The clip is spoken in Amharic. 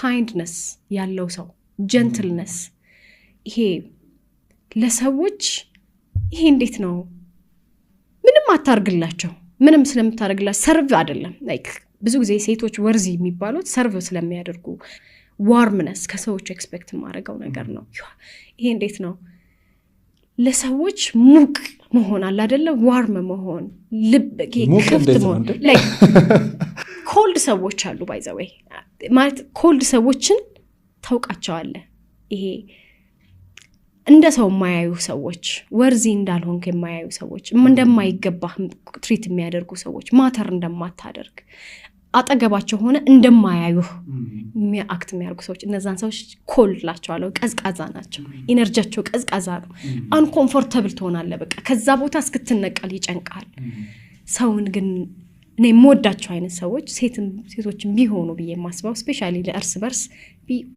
kindness ያለው ሰው gentleness ይሄ ለሰዎች ይሄ እንዴት ነው ምንም አታርግላቸው ምንም ስለምታረግላቸው ሰርቭ አይደለም like ብዙ ጊዜ ሴቶች ወርዚ የሚባሉት ሰርቭ ስለሚያደርጉ ዋርምነስ ከሰዎች ኤክስፔክት ማድረጋው ነገር ነው ይሄ እንዴት ነው ለሰዎች ሙቅ መሆን አለ አይደለ ዋርም መሆን ልብ ክፍት መሆን like cold ሰዎች አሉ by the way ማለት cold ሰዎችን ታውቃቸዋለህ ይሄ እንደ ሰው ማያዩ ሰዎች ወርዚ እንዳልሆንክ የማያዩ ሰዎች እንደማይገባህ ትሪት የሚያደርጉ ሰዎች ማተር እንደማታደርግ አጠገባቸው ሆነ እንደማያዩህ የሚያክት የሚያደርጉ ሰዎች እነዛን ሰዎች ኮልድ ላቸዋለሁ ቀዝቃዛ ናቸው ኢነርጂያቸው ቀዝቃዛ ነው አንኮምፎርታብል ትሆናለህ በቃ ከዛ ቦታ እስክትነቀል ይጨንቃል ሰውን ግን እኔ ሞዳቸው አይነት ሰዎች ሴቶችም ቢሆኑ በየማስባው ስፔሻሊ ለእርስ በርስ